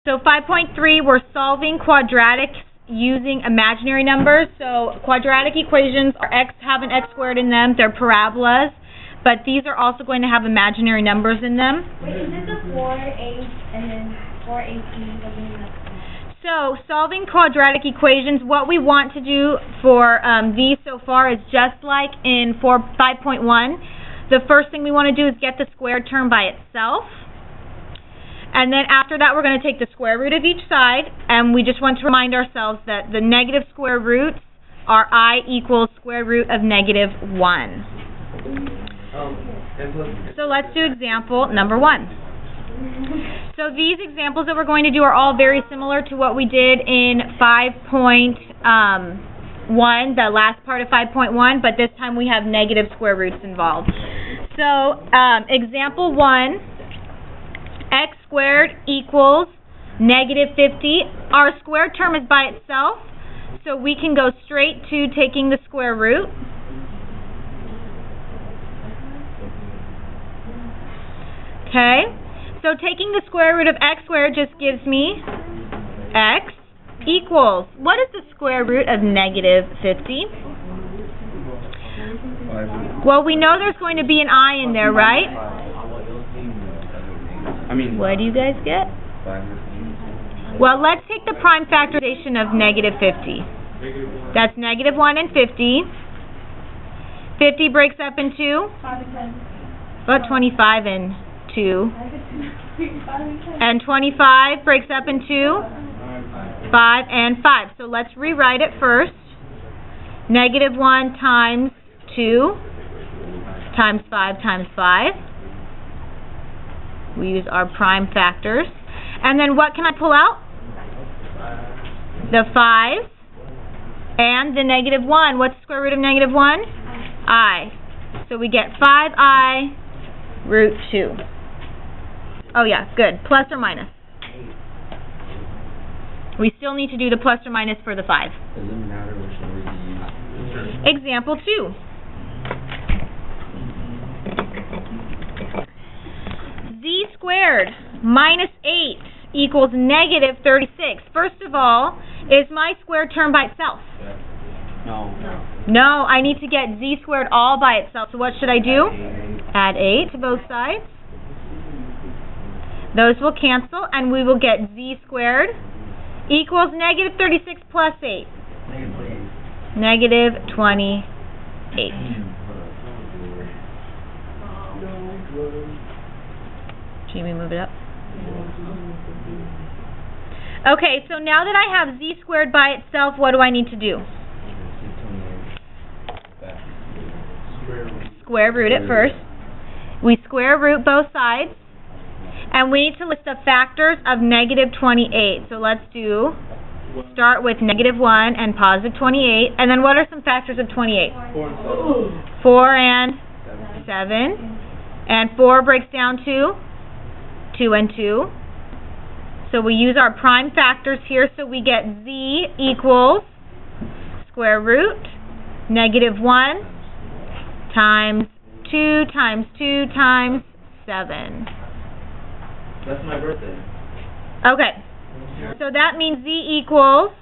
So 5.3, we're solving quadratics using imaginary numbers. So quadratic equations are have an x squared in them. They're parabolas, but these are also going to have imaginary numbers in them. Wait, is it the 4h and then 4ac? So solving quadratic equations, what we want to do for these so far is just like in 5.1. The first thing we want to do is get the squared term by itself. And then after that, we're going to take the square root of each side, and we just want to remind ourselves that the negative square roots are I equals square root of negative 1. So let's do example number 1. So these examples that we're going to do are all very similar to what we did in 5.1, the last part of 5.1, but this time we have negative square roots involved. So example 1. X squared equals negative 50. Our square term is by itself, so we can go straight to taking the square root. Okay, so taking the square root of x squared just gives me x equals, what is the square root of negative 50? Well, we know there's going to be an I in there, right? What do you guys get? Well, let's take the prime factorization of negative 50. That's negative 1 and 50. 50 breaks up into? About 25 and 2. And 25 breaks up into? 5 and 5. So let's rewrite it first. Negative 1 times 2 times 5 times 5. We use our prime factors. And then what can I pull out? The 5 and the negative 1. What's the square root of negative 1? I. So we get 5i root 2. Oh yeah, good. Plus or minus? We still need to do the plus or minus for the 5. Doesn't matter which number you use. Example 2. Z squared minus 8 equals negative 36. First of all, is my squared term by itself? No. No, I need to get z squared all by itself. So what should I do? Add 8 to both sides. Those will cancel, and we will get z squared equals negative 36 plus 8. Negative 28. Jamie, move it up. Okay, so now that I have z squared by itself, what do I need to do? Square root it first. We square root both sides. And we need to list the factors of negative 28. So let's start with negative 1 and positive 28. And then what are some factors of 28? 4 and 7. And 4 breaks down to 2 and 2. So we use our prime factors here, so we get z equals square root negative 1 times 2 times 2 times 7. That's my birthday. Okay. So that means z equals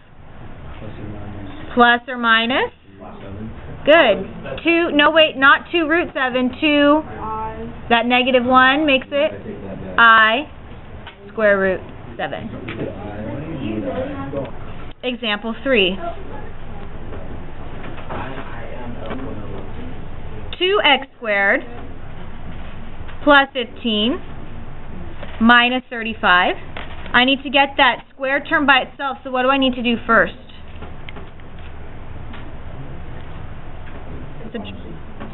plus or minus. Good. 2, no wait, not 2 root 7, 2. That negative 1 makes it I square root 7. Example 3. 2x squared plus 15 minus 35. I need to get that square term by itself, so what do I need to do first?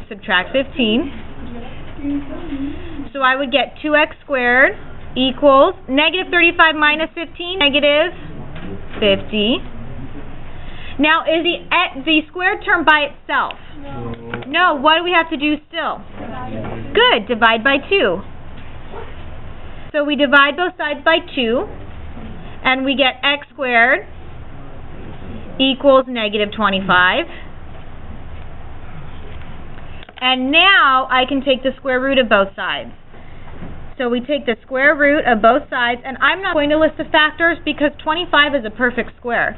Subtract 15. So I would get 2x squared equals negative 35 minus 15, negative 50. Now, is the squared term by itself? No. What do we have to do still? Good. Divide by 2. So we divide both sides by 2, and we get x squared equals negative 25. And now I can take the square root of both sides. So we take the square root of both sides, and I'm not going to list the factors because 25 is a perfect square.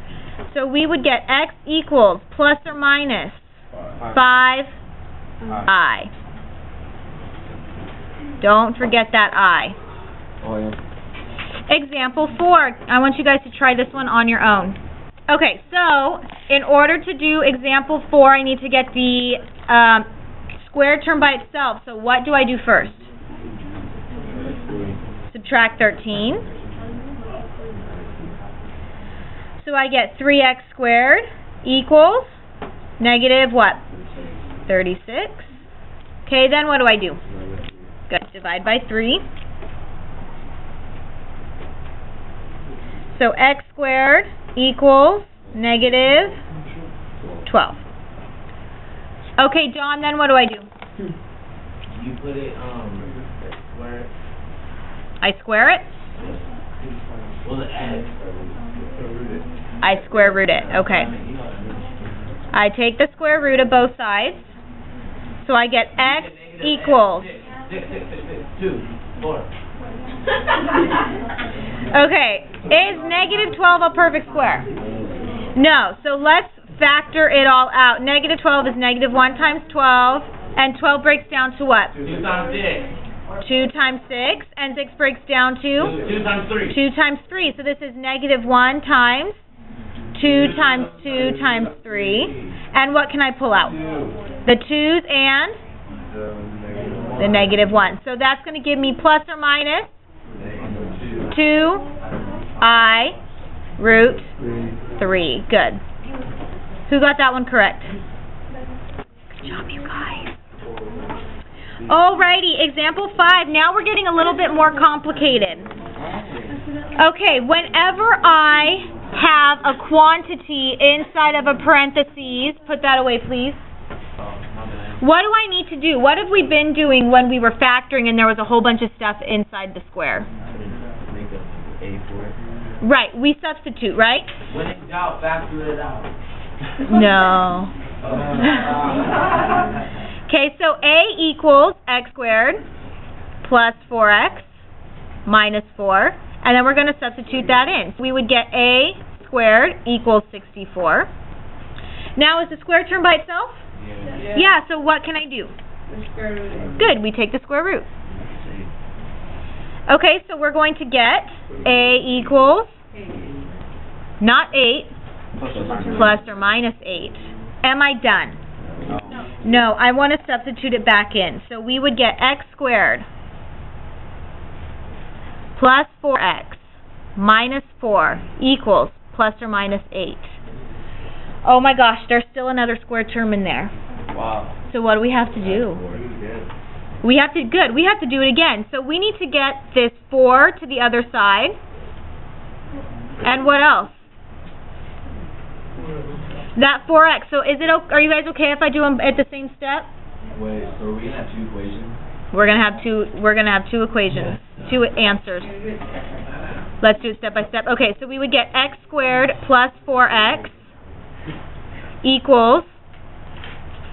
So we would get x equals plus or minus 5i. Don't forget that I. Oh, yeah. Example 4. I want you guys to try this one on your own. Okay, so in order to do example 4, I need to get the square term by itself. So what do I do first? Subtract 13. So I get 3x squared equals negative what? 36. Okay, then what do I do? Good. Divide by 3. So x squared equals negative 12. Okay, John, then what do I do? You put it, square it. I square it? Well, the x. I square root it. Okay. I take the square root of both sides. So I get x equals 2, 4. Okay, is negative 12 a perfect square? No, so let's factor it all out. Negative 12 is negative 1 times 12, and 12 breaks down to what? 2 times 6. 2 times 6, and 6 breaks down to? 2 times 3. 2 times 3, so this is negative 1 times 2 times 2 times 3. And what can I pull out? The 2's and? The negative 1. So that's going to give me plus or minus 2i root 3. Good. Who got that one correct? Good job, you guys. Alrighty, example 5. Now we're getting a little bit more complicated. Okay, whenever I have a quantity inside of a parentheses, put that away please. What do I need to do? What have we been doing when we were factoring and there was a whole bunch of stuff inside the square? Make a for it. Right, we substitute, right? When it's out, factor it out. No. Okay, so a equals x squared plus 4x minus 4, and then we're going to substitute that in. We would get a squared equals 64. Now, is the square term by itself? Yeah, so what can I do? Good, we take the square root. Okay, so we're going to get a equals, not 8, plus or minus 8. Am I done? No, I want to substitute it back in. So we would get x squared plus 4x minus 4 equals plus or minus 8. Oh my gosh, there's still another square term in there. Wow. So what do we have to do? We have to do it again. So we need to get this 4 to the other side. And what else? That 4x. So is it? Are you guys okay if I do them at the same step? Wait, so are we gonna have 2 equations? We're gonna have two equations, 2 answers. Let's do it step by step. Okay, so we would get x squared plus 4x equals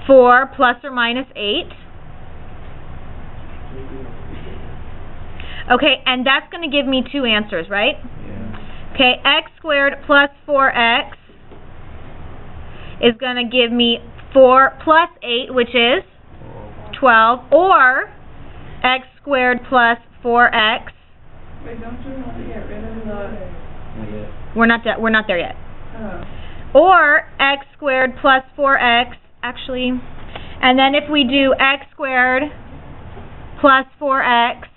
4 plus or minus 8. Okay, and that's going to give me 2 answers, right? Yeah. Okay, x squared plus 4x is going to give me 4 plus 8, which is 12, or x squared plus 4x. Wait, don't you have to get rid of the... We're not there yet. Oh. Or x squared plus 4x, actually, and then if we do x squared plus 4x,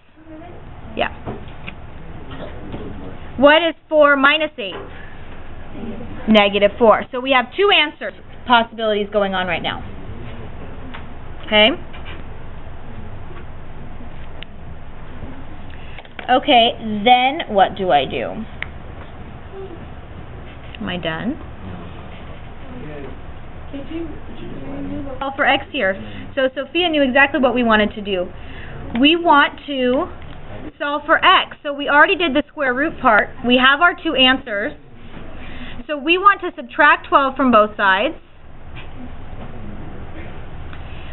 yeah. What is 4 minus 8? Negative 4. So we have 2 answers possibilities going on right now. Okay? Okay, then what do I do? Am I done? Solve for x here. So Sophia knew exactly what we wanted to do. We want to solve for x. So we already did the square root part. We have our 2 answers. So we want to subtract 12 from both sides,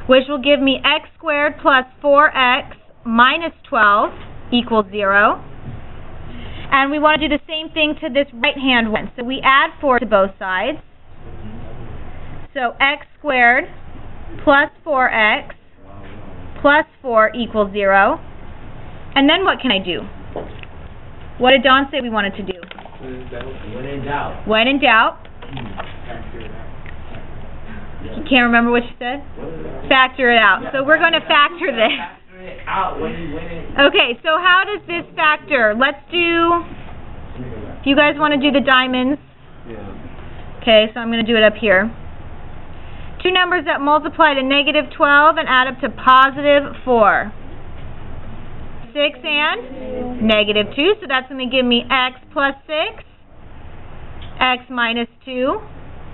which will give me x squared plus 4x minus 12 equals 0. And we want to do the same thing to this right-hand one. So we add 4 to both sides. So x squared plus 4x plus 4 equals 0. And then what can I do? What did Dawn say we wanted to do? When in doubt. When in doubt. You can't remember what she said? Factor it out. So we're going to factor this. Factor it out when you win it. Okay, so how does this factor? Let's do, if you guys want to do the diamonds. Okay, so I'm going to do it up here. Two numbers that multiply to negative 12 and add up to positive 4. 6 and negative 2, so that's going to give me x plus 6, x minus 2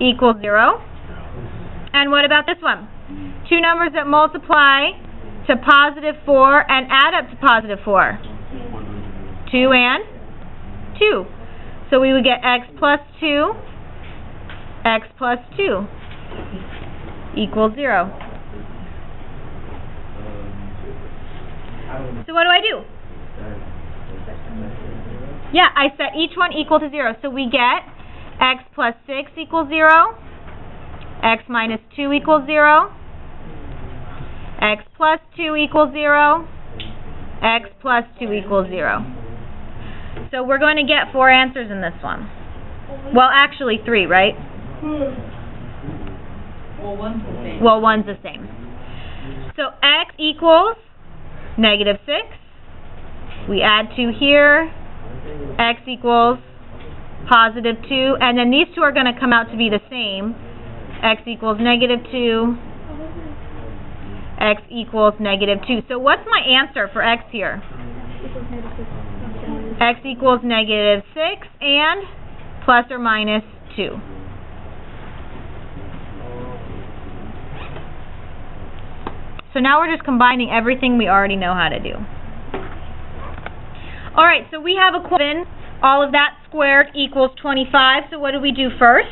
equals 0. And what about this one? Two numbers that multiply to positive 4 and add up to positive 4. 2 and 2. So we would get x plus 2, x plus 2 equals 0. So what do I do? Yeah, I set each one equal to 0. So we get x plus 6 equals 0, x minus 2 equals 0, x plus 2 equals 0, x plus 2 equals 0. So we're going to get 4 answers in this one. Well, actually 3, right? Well, one's the same. Well, one's the same. So x equals negative 6. We add 2 here. X equals positive 2. And then these two are going to come out to be the same. X equals negative 2. X equals negative 2. So what's my answer for x here? X equals negative 6 and plus or minus 2. So now we're just combining everything we already know how to do. Alright, so we have a question. All of that squared equals 25. So what do we do first?